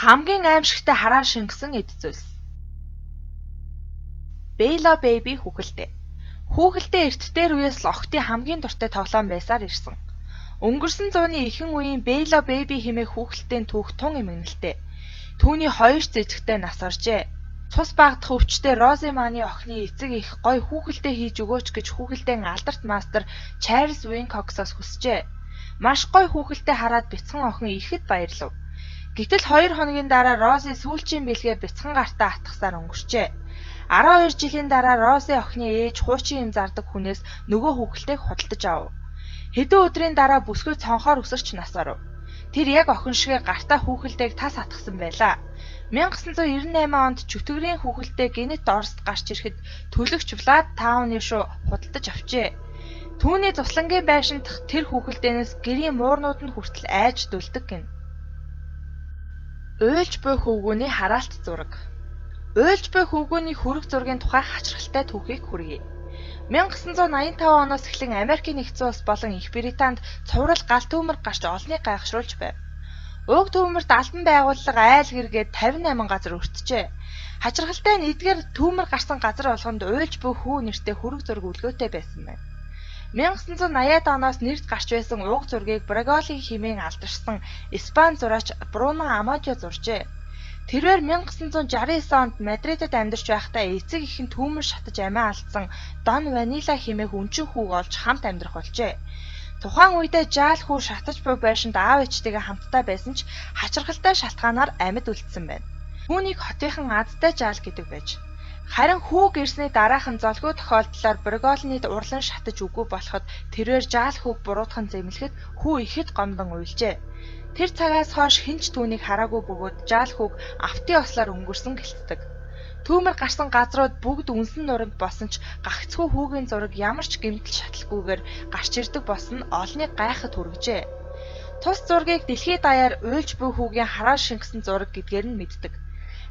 Хамгийн аимшигтай хараар шингэсэн эд зүйлс. Бэйла Бэйби хүүхэлдэй. Хүүхэлдэй эртдээр үеэс л охидын хамгийн дуртай тоглоом байсаар ирсэн. Өнгөрсөн зууны ихэнх үеийн Бэйла Бэйби хэмээх хүүхэлдэйн түүх тун эмгэнэлтэй. Түүний хоёр цэцэгтэй нас оржээ. Цус багдах өвчтөе Рози Маны охины эцэг их гой хүүхэлдэй хийж өгөөч гэж хүүхэлдэйн алдарт мастер Чарльз Уинкоксоос хүсжээ. Маш гой хүүхэлдэй хараад бяцхан охин ихэд баярлав. Гэтэл 2 хоногийн дараа Рози сүүлчийн бэлгээ бяцхан гартаа атгасаар өнгөрчээ. 12 жилийн дараа Рози охины ээж хуучин юм зардаг хүнээс нөгөө хүүхэлтэйг худалдаж авав. Хэдэн өдрийн дараа бүсгүй цонхоор өсөрч нас оров. Тэр яг охин шигээ гартаа хүүхэлтэйг тас атгасан байлаа. 1998 онд чөтгөрийн хүүхэлтэй генет Оросд гарч ирэхэд төлөгч Влад Тауны шуу худалдаж авчээ. Түүний цуслангийн байшинт тэр хүүхэлдээнээс гэрийн муурнууд нь хүртэл айж дөлдөг гин. Уйлж буй хөвгүүний хараалт зураг. Уйлж буй хөвгүүний хүрэг зургийн тухай хачирхалтай түүхийг хүргэе. 1985 оноос эхлэн Америкийн нэгдсэн улс болон Их Британд цуврал гал түүмэр гарч олныг гайхшруулж байв. Уг түүмэрт албан байгууллага айл гэргээд 58 газар өртжээ. Хачирхалтай нь эдгээр түүмэр гарсан газар болгонд уйлж буй хүү нэртэй хүрэг зураг үлгөөтэй байсан байна. 1980-ад оноос нэрд гарч байсан уг зургийг Браголи хэмээн алдаршсан Испани зураач Бруно Амадио зуржээ. Тэрээр 1969 онд Мадридэд амьдарч байхдаа эцэг их нь түүмэр шатаж амиа алдсан Дон Ванила хэмээх өнчин хүүг олж хамт амьдрах болжээ. Тухайн үедээ жаал хүү шатаж буй байшинд аав ээжтэйгээ хамтдаа байсан ч хачирхалтай шалтгаанаар амьд үлдсэн байна. Түүнийг хотынхан азтай жаал гэдэг байж. Харин хүүг ирсний дараахан золгүй тохиолдлоор Браголинид урлан шатаж үгүй болоход тэрээр жаал хүүг буруутхан зэмлэхэд хүү ихэд гомдон уйлжээ. Тэр цагаас хойш хэн ч түүнийг хараагүй бөгөөд жаал хүүг автын ослоор өнгөрсөн гэлцдэг. Түүмэр гарсан газрууд бүгд үнсэн нуранг босон ч гагцхүү хүүгийн зураг ямар ч гэмтэл шатлалгүйгээр гарч ирдэг болсон олныг гайхад хүргэжээ. Тус зургийг дэлхийд даяар уйлж буй хүүгийн хараар шингэсэн зураг гэдгээр нь мэддэг.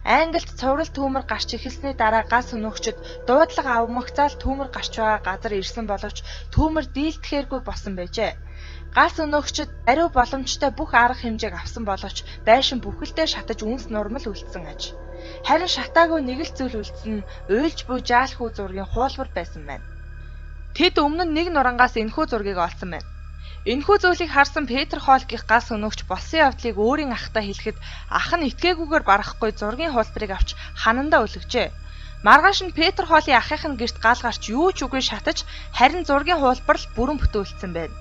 Англид цуврал түүмэр гарч эхэлсний дараа гал өнөөгчд дуудлага авмагцаал түүмэр гарч байгаа газар ирсэн боловч түүмэр дийлдэхээргүй болсон байжээ. Гал өнөөгчд ариу боломжтой бүх арга хэмжээг авсан боловч байшин бүхэлдээ шатаж үнс нурмал үлдсэн аж. Харин шатаагүй нэг л зүйл үлдсэн нь уйлж буй жаал хүү зургийн хуулбар байсан байна. Тэд өмнө нь нэг нурангаас энэхүү зургийг олсон байна. Энэхүү зүйлийг харсан Петр Хоолгих гал өнөөгч болсон явдлыг өөрийн ахтай хэлэхэд ах нь итгээгүйгээр барахгүй зургийн хуулбарыг авч ханандаа үлгэжээ. Маргааш нь Петр Хоолын ахын гэрт гал гарч юу ч үгүй шатаж харин зургийн хуулбар л бүрэн бүтүүлсэн байна.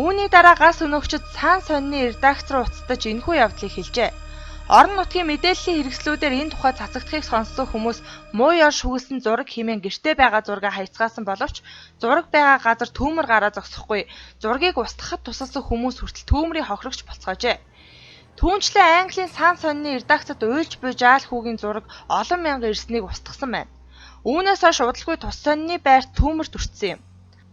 Үүний дараа гал өнөөгчд цаан сонины редакц руу уцтаж энэхүү явдлыг хэлжээ. Орон нутгийн мэдээллийн хэрэгслүүдээр энэ тухай цацагдахыг сонссон хүмүүс муу яр шүглсэн зураг хэмээн гэртээ байгаа зургаа хайцгаасан боловч зураг байгаа газар түүмэр гараа зогсохгүй зургийг устгахад тусалсан хүмүүс хүртэл түүмрийн хохирогч болцоожээ. Түүнчлэн Английн цаан сонины редакцид уйлж буй жаал хүүгийн зураг олон мянган ирснийг устгасан байна. Үүнээс хойш удалгүй тус сонины байрт түүмэр дүрцсэн юм.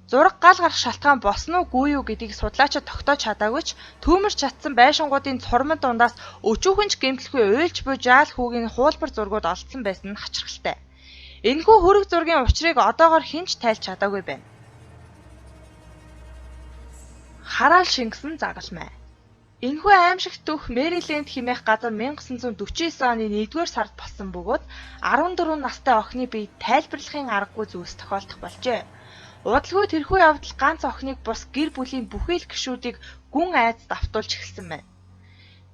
Зураг гал гарах шалтгаан босно уугүй юу гэдгийг судлаачид тогтоож чадаагүй ч түүмэр чатсан байшингуудын цурман дундаас өчүүхэн ч гэмтэлгүй уйлж буй жаал хүүгийн хуулбар зургууд олдсон байсан нь хачирхалтай. Энэхүү хөрөг зургийн учрыг одоогоор хэн ч тайлж чадаагүй байна. Хараал шингэсэн загалмай. Энэхүү аимшигт түүх Мэриленд хэмээх газар 1949 оны 1-р сард болсон бөгөөд 14 настай охины биед тайлбарлахын аргагүй зүйлс тохиолдох болжээ. Удалгүй тэрхүү явдал ганц охиныг бус гэр бүлийн бүхий л гишүүдийг гүн айдас давтуулж эхэлсэн байна.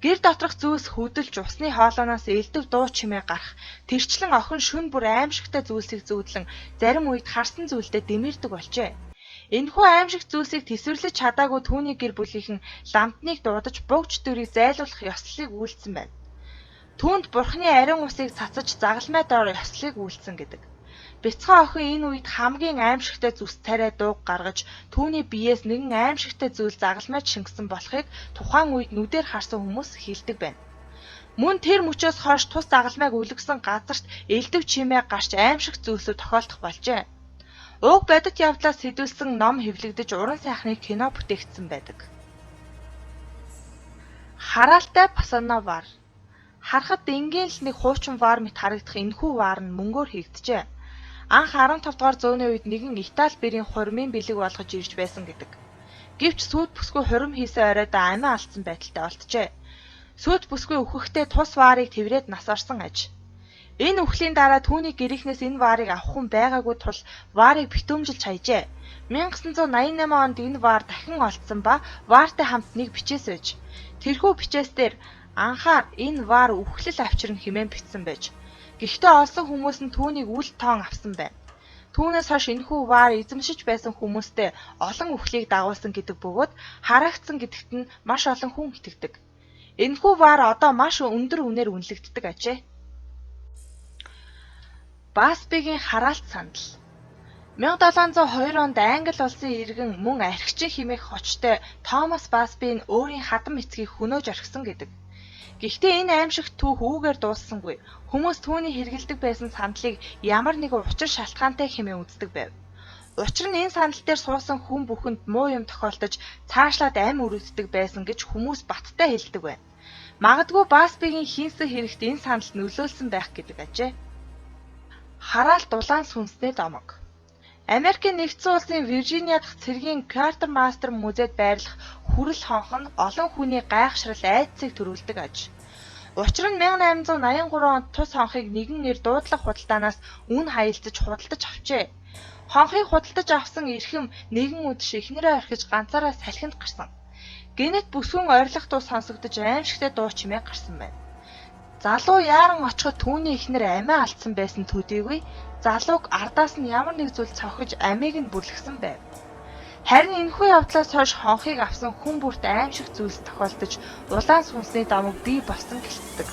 Гэр доторх зүйлс хөдөлж усны хоолойноос элдв дуу чимээ гарах, тэрчлэн охин шүн бүр аимшигтай зүйлсийг зүүдлэн зарим үед харсан зүйлдээ дэмэрдэг болжээ. Энэхүү аимшигт зүйлсийг тэсвэрлэж чадаагүй түүний гэр бүлийнхэн ламтныг дуудаж бугж дөрийг зайлуулах ёслолыг үйлдсэн байна. Түүнд бурхны ариун усыг цацаж загалмай доор ёслолыг үйлдсэн гэдэг. Бяцхан охин энэ үед хамгийн аимшигтай зүс царай дууг гаргаж түүний биеэс нэгэн аимшигтай зүйл загалмайд шингэсэн болохыг тухайн үед нүдээр харсан хүмүүс хэлдэг байна. Мөн тэр мөчөөс хойш тус загалмайг үлгсэн газарт элдв чимээ гарч аимшиг зүйлсүүд тохиолдох болжээ. Уг бодит явдлаас сэдвэлсэн ном хэвлэгдэж уран сайхны кино бүтээгдсэн байдаг. Хараалтай Пасано вар. Харахад энгийн л нэг хуучин вар мэт харагдах энэхүү вар нь мөнгөөр хийгджээ. Анх 15 дугаар зууны үед нэгэн Итали бэрийн хурмын бэлэг болгож ирж байсан гэдэг. Гэвч сүйд бүсгүй хурим хийсэн оройдоо амиа алдсан байдалтай олджээ. Сүйт бүсгүй үхэхдээ тус ваарыг тэврээд нас орсон аж. Энэ үхлийн дараа түүний гэрийнхнээс энэ ваарыг авах хүн байгаагүй тул ваарыг битүүмжилж хайжээ. 1988 онд энэ ваар дахин олдсон ба ваартай хамт нэг бичээс байж. Тэрхүү бичээс дээр анхаар энэ ваар үхлэл авчирна хэмээн бичсэн байж. Гэхдээ олсон хүмүүс нь түүнийг үл тоон авсан байна. Түүнээс хойш энэхүү ваар эзэмшиж байсан хүмүүстэй олон үхлийг дагуулсан гэдэг бөгөөд харагдсан гэдэгт нь маш олон хүн итгэдэг. Энэхүү ваар одоо маш өндөр үнээр үнэлэгддэг ажээ. Басбигийн хараалт сандал. 1702 онд Англи улсын иргэн мөн архичин хэмээх хочтой Томас Басби нь өөрийн хадам эцгийг хөнөөж орхисон гэдэг. Гэхдээ энэ аимшигт түүх үүгээр дууссангүй. Хүмүүс түүний хэрэгэлдэг байсан сандлыг ямар нэгэн учир шалтгаантай хэмээн үздэг байв. Учир нь энэ сандал дээр суусан хүн бүхэнд муу юм тохиолдож цаашлаад ам өрөвддөг байсан гэж хүмүүс баттай хэлдэг байна. Магадгүй Басбигийн хийсэн хэрэгт энэ сандал нөлөөлсөн байх гэдэг ажээ. Хараалт улаан сүнсний домог. Америкийн нэгдсэн улсын Виржиниа дахь цэргийн Квартермастер музейд байрлах хүрэл хонх нь олон хүний гайхшрал айдсыг төрүүлдэг аж. Учир нь 1883 онд тус хонхыг нэгэн нэр дуудлага худалдаанаас үн хаялцаж худалдаж авчээ. Хонхыг худалдаж авсан эрхэм нэгэн өдөр эхнэрээ орхиж ганцаараа салхинд гарсан. Гэнэт бүсгүйн орилох дуу сонсогдож аимшигтай дуу чимээ гарсан байна. Залуу яаран очиход түүний эхнэр амиа алдсан байсан төдийгүй залууг ардаас нь ямар нэг зүйл цохиж амийг нь бүрлгсэн байв. Харин энэхүү явдлаас хойш хонхыг авсан хүн бүрт аимшиг зүйлс тохиолдож улаан сүнсний домог бий болсон гэлтдэг.